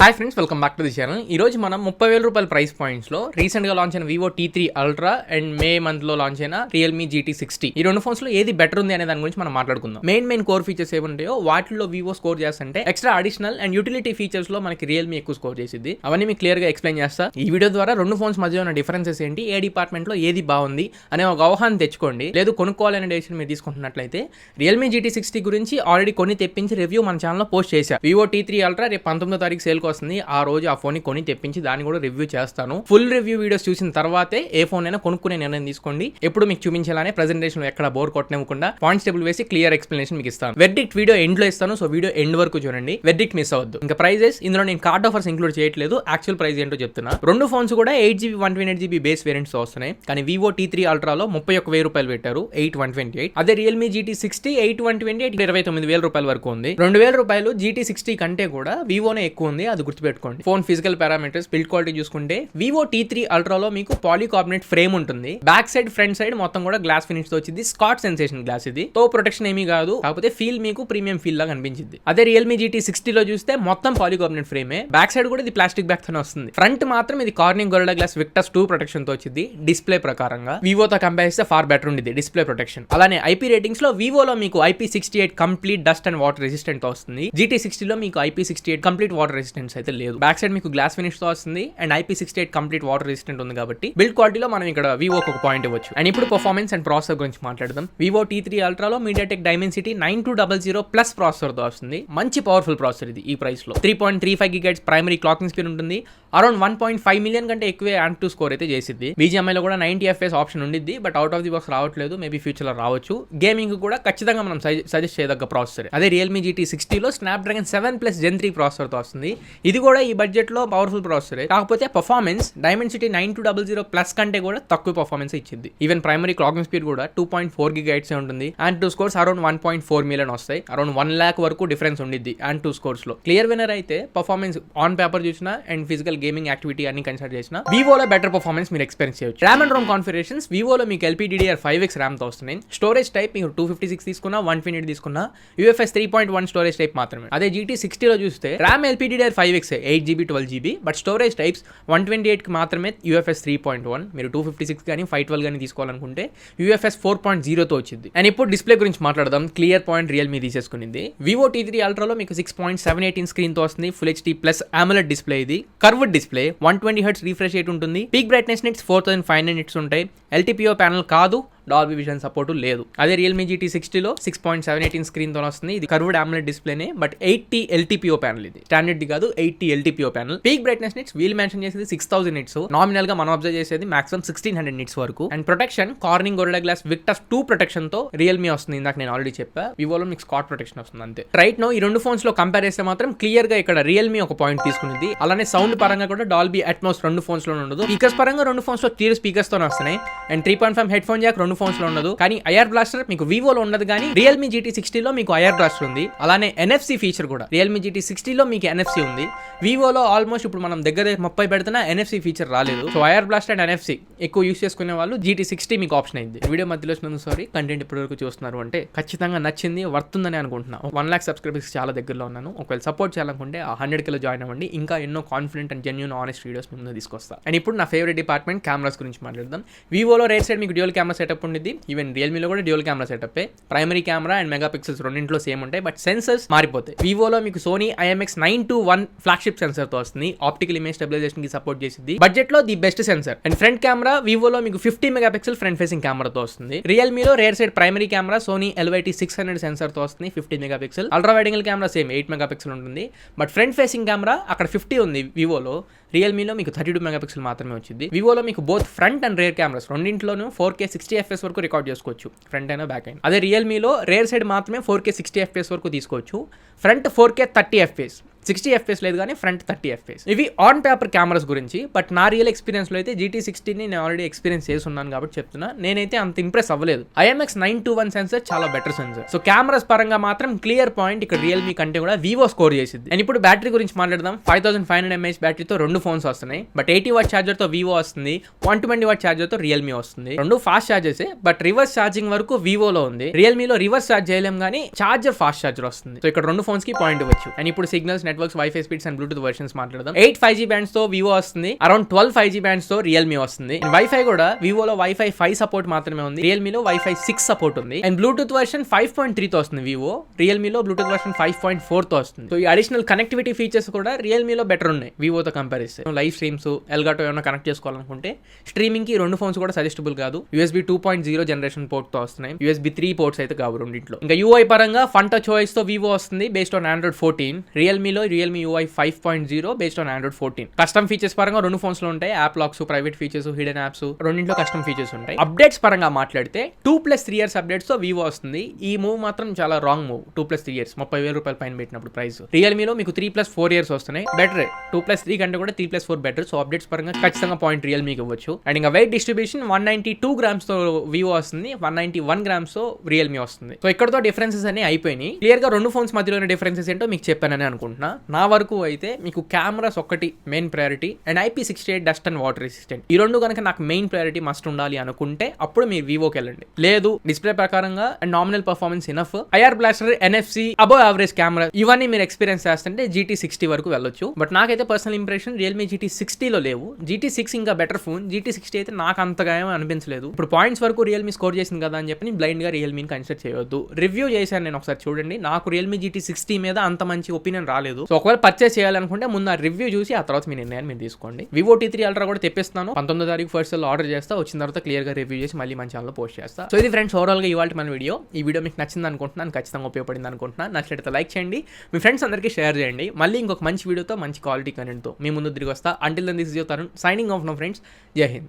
Hi friends, welcome back to the channel. ఈ రోజు మనం 30,000 రూపాయల ప్రైస్ పాయింట్స్ లో రీసెంట్ గా లాంచ్ అయిన Vivo T3 ultra and May month లో లాంచ్ అయిన రియల్మీ GT60 ఈ రెండు ఫోన్స్ లో ఏది బెటర్ ఉంది అనే దాని గురించి మనం మాట్లాడుకుందాం. మెయిన్ కోర్ ఫీచర్స్ ఏముంటాయో వాటిలో వివో స్కోర్ చేస్తుంటే extra additional and utility features లో మనకి రియల్మీ ఎక్కువ స్కోర్ చేసింది. అవన్నీ మీకు క్లియర్ గా ఎక్స్ప్లెయిన్ చేస్తా. ఈ వీడియో ద్వారా రెండు ఫోన్స్ మధ్య ఉన్న డిఫరెన్సెస్ ఏంటి, ఏ డిపార్ట్మెంట్ లో ఏది బాగుంది అనే ఒక అవగాహన తెచ్చుకోండి. లేదు కొనుక్కోవాలనే డెసిషన్ మీరు తీసుకుంటున్నట్లయితే రియల్మీ GT60 గురించి ఆల్రెడీ కొన్ని తెప్పించి రివ్యూ మన ఛానల్లో పోస్ట్ చేశా. వివో T3 అల్ట్రా రేపు 19వ తారీఖు సేల్ కి వస్తుంది. ఆ రోజు ఆ ఫోన్ కొని తెప్పించి దాన్ని కూడా రివ్యూ చేస్తాను. ఫుల్ రివ్యూ వీడియోస్ చూసిన తర్వాతే ఏ ఫోన్ అయినా కొనుక్కునే నిర్ణయం తీసుకోండి. ఎప్పుడు మీకు చూపించాలనే ప్రెజెంటేషన్ ఎక్కడ బోర్ కొట్టనివ్వకుండా పాయింట్స్ టేబుల్ వేసి క్లియర్ ఎక్స్ప్లెనేషన్ మీకు ఇస్తాను. వెర్డిక్ట్ వీడియో ఎండ్ లో ఇస్తాను, సో వీడియో ఎండ్ వరకు చూడండి. వెర్డిక్ట్ మిస్ అవ్వద్దు. ఇంకా ప్రైజెస్ ఇందులో నేను కార్డ్ ఆఫర్స్ ఇంక్లూడ్ చేయట్లేదు, యాక్చువల్ ప్రైస్ ఏంటో చెప్తున్నా. రెండు ఫోన్స్ కూడా 8GB 128GB బేస్ వేరియంట్స్ వస్తున్నాయి. కానీ వివో T3 అల్ట్రాలో 31,000 రూపాయలు పెట్టారు, 8,128. అదే రియల్మీ GT60 8,128 29,000 రూపాయల వరకు ఉంది. 2,000 రూపాయలు GT60 కంటే కూడా వివోనే ఎక్కువ ఉంది, అది గుర్తుపెట్టుకోండి. Phone physical parameters, build quality చూసుకుంటే వివో T3 అల్ట్రాలో మీకు పాలీకార్బోనేట్ ఫ్రేమ్ ఉంటుంది. బ్యాక్ సైడ్ ఫ్రంట్ సైడ్ మొత్తం కూడా గ్లాస్ ఫినిష్ తో వచ్చింది. స్కాట్ సెన్సేషన్ గ్లాస్ ఇది. తో ప్రొటెక్షన్ ఏమీ కాదు, కాకపోతే ఫీల్ మీకు ప్రీమియం ఫీల్ లాగా అనిపించింది. అదే రియల్మీ GT60 లో చూస్తే మొత్తం పాలీకార్బోనేట్ ఫ్రేమే. బ్యాక్ సైడ్ కూడా ఇది ప్లాస్టిక్ బ్యాక్ తోనే వస్తుంది. ఫ్రంట్ మాత్రం ఇది Corning Gorilla Glass Victus 2 protection తో వచ్చింది. డిస్ప్లే ప్రకారంగా వివోతో కంపేర్ చేస్తే ఫార్ బెటర్ ఉంది డిస్ప్లే ప్రొటెక్షన్. అలానే IP రేటింగ్స్ లో వివోలో మీకు IP68 complete dust and water resistant తో వస్తుంది. GT60 లో మీకు IP68 కంప్లీట్ వాటర్ రెసిస్టెన్స్ అయితే లేదు. బ్యాక్ సైడ్ మీకు గ్లాస్ ఫినిష్ తో వస్తుంది and IP68 complete water resistant ఉంది కాబట్టి బిల్డ్ క్వాలిటీలో మనం ఇక్కడ వివోకి ఒక పాయింట్ ఇవ్వచ్చు. అండ్ ఇప్పుడు పర్ఫార్మెన్స్ అండ్ ప్రాసెసర్ గురించి మాట్లాడదాం. Vivo T3 అల్ట్రాలో MediaTek Dimensity 9200 plus processor తో వస్తుంది. మంచి పవర్ఫుల్ ప్రాసెసర్ ఇది. ఈ ప్రైస్ లో 3.35 GHz ప్రైమరీ క్లాకింగ్ స్పీడ్ ఉంటుంది. అరౌండ్ 1.5 మిలియన్ కంటే ఎక్కువే ANTU స్కోర్ అయితే చేసింది. BGMI లో కూడా 90 FPS ఆప్షన్ ఉండిద్ది, but out of the box రావట్లేదు. మేబీ ఫ్యూచర్ లో రావచ్చు. గేమింగ్ కూడా ఖచ్చితంగా మనం సజెస్ట్ చేయదగ్గ ప్రాసెసర్. అదే రియల్మీ GT60 లో Snapdragon 7+ Gen 3 ప్రాసెసర్ తో వస్తుంది. ఇది కూడా ఈ బడ్జెట్ లో పవర్ఫుల్ ప్రాసెసర్, కాకపోతే పర్ఫార్మెన్స్ Dimensity 9200 ప్లస్ కంటే కూడా తక్కువ పర్ఫార్మెన్స్ ఇచ్చింది. ఈవెన్ ప్రైమరీ క్లాకింగ్ స్పీడ్ కూడా 2.4 GHz ఉంటుంది. ANTU స్కోర్స్ అరౌండ్ 1.4 మిలియన్ వస్తాయి. అరౌండ్ 1 lakh వరకు డిఫరెన్స్ ఉండిద్ది ANTU స్కోర్స్ లో. క్లియర్ విన్నర్ అయితే పర్ఫార్మెన్స్ ఆన్ పేపర్ చూసినా అండ్ ఫిజికల్ గేమింగ్ యాక్టివిటీ అన్ని కన్సిడర్ చేసినా వివోలో బెటర్ పర్ఫార్మెన్స్ మీరు ఎక్స్పీరియన్స్ చేయొచ్చు. ర్యామ్ అండ్ రోమ్ కాన్ఫిగరేషన్స్ వివోలో మీకు LPDDR5X ర్యామ్ తో వస్తున్నాయి. స్టోరేజ్ టైప్ మీకు 256 తీసుకున్నా 128 తీసుకున్నా UFS 3.1 స్టోరేజ్ టైప్ మాత్రమే. అదే GT60 లో చూస్తే RAM LPDDR5X 8GB 12GB, but storage types 128 కి మాత్రమే UFS 3.1. మీరు 256 కానీ 512 కానీ తీసుకోవాలనుకుంటే UFS 4.0 తో వచ్చింది. అండ్ ఇప్పుడు డిస్ప్లే గురించి మాట్లాడదాం. క్లియర్ పాయింట్ రియల్మీ తీసేసుకునింది. వివో T3 అల్ట్రాలో మీకు 6.718 స్క్రీన్ తో వస్తుంది. Full HD plus AMOLED display ఇది. Curved display, 120 Hz refresh rate ఉంటుంది. పీక్ బ్రైట్నెస్ నిట్స్ 4500 నిట్స్ ఉంటాయి. LTPO ప్యానల్ కాదు, డాల్బీ విజన్ సపోర్ట్ లేదు. అదే రియల్మీ GT60 లో 6.718 స్క్రీన్ తో వస్తుంది. ఇది కర్వ్డ్ AMOLED డిస్ప్లేనే, బట్ 80 LTPO ప్యానల్. ఇది స్టాండర్డ్ కాదు, 80 LTPO panel. Peak brightness nits we'll mention చేసేది 6000 నిట్స్. నామినల్ గా మనం అబ్జర్వ్ చేసేది మాక్సిమం 1600 నిట్స్ వరకు. And protection Corning Gorilla Glass Victus 2 protection తో రియల్మీ వస్తుంది. ఇందాక నేను ఆల్రెడీ చెప్పా, వివోలో మీకు స్కాట్ ప్రొటెక్షన్ వస్తుంది అంతే. రైట్ నో ఈ రెండు ఫోన్స్ లో కంపేర్ చేస్తే మాత్రం క్లియర్ గా ఇక్కడ రియల్మీ ఒక పాయింట్ తీసుకునింది. అలానే సౌండ్ పరంగా కూడా డాల్బీ అట్మాస్ రెండు ఫోన్స్ లో ఉండదు. స్పీకర్స్ పరంగా రెండు ఫోన్స్ లో క్లియర్ స్పీకర్స్ తో వస్తున్నాయి. అండ్ 3.5 హెడ్ ఫోన్ జాక్ రెండు ఫోన్స్ లో ఉండదు. కానీ ఐఆర్ బ్లాస్టర్ మీకు వివోలో ఉండదు, కానీ రియల్మీ GT60 లో మీకు ఐఆర్ బ్లాస్టర్ ఉంది. అలానే NFC ఫీచర్ కూడా రియల్మీ GT60 లో మీకు NFC ఉంది. వివోలో ఆల్మోస్ట్ ఇప్పుడు మనం దగ్గర 30 పెడుతున్నా NFC ఫీచర్ రాలేదు. So IR blaster and NFC ఎక్కువ యూస్ చేసుకునే వాళ్ళు GT60 మీకు ఆప్షన్ అయింది. వీడియో మధ్యలో సారీ కంటెంట్ ఇప్పటి వరకు చూస్తున్నారు అంటే ఖచ్చితంగా నచ్చింది, వర్తుందని అనుకుంటున్నా. 1 lakh సబ్స్క్రైబర్స్ చాలా దగ్గరలో ఉన్నాను. ఒకవేళ సపోర్ట్ చేయాలనుకుంటే ఆ 100K లో జాయిన్ అవ్వండి. ఇంకా ఎన్నో confident and genuine honest videos ముందు తీసుకొస్తా. అండ్ ఇప్పుడు నా ఫేవరెట్ డిపార్ట్మెంట్ కెమెరాస్ గురించి మాట్లాడదాం. వివోలో రైట్ సైడ్ మీకు డ్యూయల్ కెమెరా సెటప్ ఉండిద్ది. ఈవెన్ రియల్మీలో కూడా dual camera setup. Primary camera and mega pixels రెండింటిలో సేమ్ ఉంటాయి, బట్ సెన్సర్స్ మారిపోతాయి. వివోలో మీకు సోనీ IMX921 ఫ్లాగ్షిప్ సెన్సర్ తో వస్తుంది. ఆప్టికల్ ఇమేజ్ స్టెబిలైజేషన్ కి సపోర్ట్ చేసింది. బడ్జెట్ లో the best sensor. And front camera వివోలో మీకు 50 మెగాపిక్సెల్ ఫ్రంట్ ఫేసింగ్ కెమెరాతో వస్తుంది. రియల్మీలో rear side primary camera Sony LYT600 sensor తో వస్తుంది, 50 megapixel. Ultra wide angle camera same 8 megapixel ఉంటుంది, బట్ ఫ్రంట్ ఫేసింగ్ కెమెరా అక్కడ 50 ఉంది వివోలో. రియల్మీలో మీకు 32 మెగాపిక్సెల్ మాత్రమే వచ్చింది. వివోలో మీకు both front and rare cameras రెండింటిలోనూ 4K 60 FPS వరకు రికార్డ్ చేసుకోవచ్చు, ఫ్రంట్ అయినా బ్యాక్ అయినా. అదే రియల్మీలో రేర్ సైడ్ మాత్రమే 4K 60 FPS వరకు తీసుకోవచ్చు. ఫ్రంట్ 4K 30 FPS, 60 FPS లేదు కానీ ఫ్రంట్ 30 FPS. ఇవి ఆన్ పేపర్ కెమెరాస్ గురించి. బట్ నా రియల్ ఎక్స్పీరియన్స్ లో అయితే GT60ని నేను ఆల్రెడీ ఎక్స్పీరియన్స్ చేసి ఉన్నాను కాబట్టి చెప్తున్నా. నేనైతే అంత ఇంప్రెస్ అవ్వలేదు. IMX921 సెన్సర్ చాలా బెటర్ సెన్సర్. సో కెమెరాస్ పరంగా మాత్రం క్లియర్ పాయింట్ ఇక్కడ రియల్మీ కంటే కూడా వివో స్కోర్ చేసింది. అండ్ ఇప్పుడు బ్యాటరీ గురించి మాట్లాడదాం. 5500 mAh బ్యాటరీతో రెండు ఫోన్స్ వస్తున్నాయి, బట్ 80 వాట్ ఛార్జర్ తో వివో వస్తుంది, 120 వాట్ ఛార్జర్ తో రియల్మీ వస్తుంది. రెండు fast charges, but reverse charging వరకు వివోలో ఉంది. రియల్మీలో రివర్స్ ఛార్జ్ చేయలేం కానీ ఛార్జర్ ఫాస్ట్ ఛార్జర్ వస్తుంది. సో ఇక్కడ రెండు ఫోన్స్ కి పాయింట్ ఇవ్వచ్చు. అండ్ ఇప్పుడు signals, network networks, wifi speeds and Bluetooth versions మాట్లాడదాం. 8 5G బ్యాండ్స్ తో వివో వస్తుంది, అరౌండ్ 12 5G బ్యాండ్స్ తో రియల్మీ వస్తుంది. వైఫై కూడా వివోలో వైఫై 5 సపోర్ట్ మాత్రమే ఉంది, రియల్మీలో వైఫై 6 సపోర్ట్ ఉంది. అండ్ బ్లూటూత్ వర్షన్ 5.3 తో వస్తుంది వివో, రియల్మీలో బ్లూటూత్ వర్షన్ 5.4 తో వస్తుంది. సో ఈ అడిషనల్ కనెక్టివిటీ ఫీచర్స్ కూడా రియల్మీలో బెటర్ ఉన్నాయి వివోతో కంపేర్ చేస్తే. లైవ్ స్ట్రీమ్స్, ఎల్గాటో ఏమైనా కనెక్ట్ చేసుకోవాలనుకుంటే స్ట్రీమింగ్ కి రెండు ఫోన్స్ కూడా సజెస్టబుల్ కాదు. USB 2.0 జనరేషన్ పోర్ట్ తో వస్తున్నాయి, USB 3 పోర్ట్స్ అయితే కావు రెండింట్లో. ఇంకా UI పరంగా ఫన్ టచ్ OS తో వివో వస్తుంది బేస్డ్ ఆన్ Android 14. రియల్మీలో Realme UI 5.0 based on Android 14. Custom features పరంగా రెండు ఫోన్స్ లో ఉంటాయి, app locks, private features, hidden apps రెండింటిలో కస్టమ్ ఫీచర్స్ ఉంటాయి. అప్డేట్స్ పరంగా మాట్లాడితే 2+3 years అప్డేట్స్ తో వివో వస్తుంది. ఈ మూవ్ మాత్రం చాలా రాంగ్ మూవ్. 2+3 years 30,000 రూపాయలు పైన పెట్టినప్పుడు ప్రైస్. రియల్మీలో మీకు 3+4 years వస్తున్నాయి, బెటర్. 2+3 కంటే కూడా 3+4 బెటర్. సో అప్డేట్స్ పరంగా ఖచ్చితంగా పాయింట్ రియల్మీకి ఇవ్వచ్చు. అండ్ ఇంకా వెయిట్ డిస్ట్రిబ్యూషన్ 192 grams తో వివో వస్తుంది, 191 grams తో రియల్మీ వస్తుంది. సో ఇక్కడతో డిఫరెన్సెస్ అన్ని అయిపోయినాయి. క్లియర్ గా రెండు ఫోన్స్ మధ్యలోని డిఫరెన్సెస్ ఏంటో మీకు చెప్పానని అనుకుంటున్నా. నా వరకు అయితే మీకు కెమెరాస్ ఒక్కటి main priority and IP68 dust and water resistant. ఈ రెండు కనుక నాకు మెయిన్ ప్రయారిటీ మస్ట్ ఉండాలి అనుకుంటే అప్పుడు మీరు వివోకి వెళ్ళండి. లేదు డిస్ప్లే ప్రకారంగా and nominal performance enough, IR blaster, NFC, above average camera ఇవన్నీ మీరు ఎక్స్పీరియన్స్ చేస్తుంటే GT60 వరకు వెళ్ళొచ్చు. బట్ నాకైతే పర్సనల్ ఇంప్రెషన్ రియల్మీ GT60 లో లేవు. GT6 ఇంకా బెటర్ ఫోన్, GT60 అయితే నాకు అంతగా ఏమీ అనిపించలేదు. ఇప్పుడు పాయింట్స్ వరకు రియల్మీ స్కోర్ చేసింది కదా అని చెప్పి బ్లైండ్ గా రియల్మీని కన్సిడర్ చేయవద్దు. రివ్యూ చేశాను నేను, ఒకసారి చూడండి. నాకు రియల్మీ GT60 మీద అంత మంచి ఒపీనియన్ రాలేదు. సో ఒకవేళ పర్చేస్ చేయాలనుకుంటే ముందు ఆ రివ్యూ చూసి ఆ తర్వాత మీ నిర్ణయాన్ని మీరు తీసుకోండి. వివో T3 అల్ట్రా కూడా తెప్పిస్తాను, 19వ తారీఖు ఫస్ట్ ఆర్డర్ చేస్తా. వచ్చిన తర్వాత క్లియర్ గా రివ్యూ చేసి మళ్ళీ మన ఛానల్లో పోస్ట్ చేస్తా. సో ఇది ఫ్రెండ్స్ ఓవరాల్ గా ఇవాళ మన వీడియో. ఈ వీడియో మీకు నచ్చింది అనుకుంటున్నాను, ఖచ్చితంగా ఉపయోగపడింది అనుకుంటున్నాను. నచ్చినట్లయితే లైక్ చేయండి, మీ ఫ్రెండ్స్ అందరికీ షేర్ చేయండి. మళ్ళీ ఇంకొక మంచి వీడియోతో, మంచి క్వాలిటీ కంటెంట్తో మీ ముందు తిరిగి వస్తా. Until then this is your Tarun signing off no friends. జై హింద్.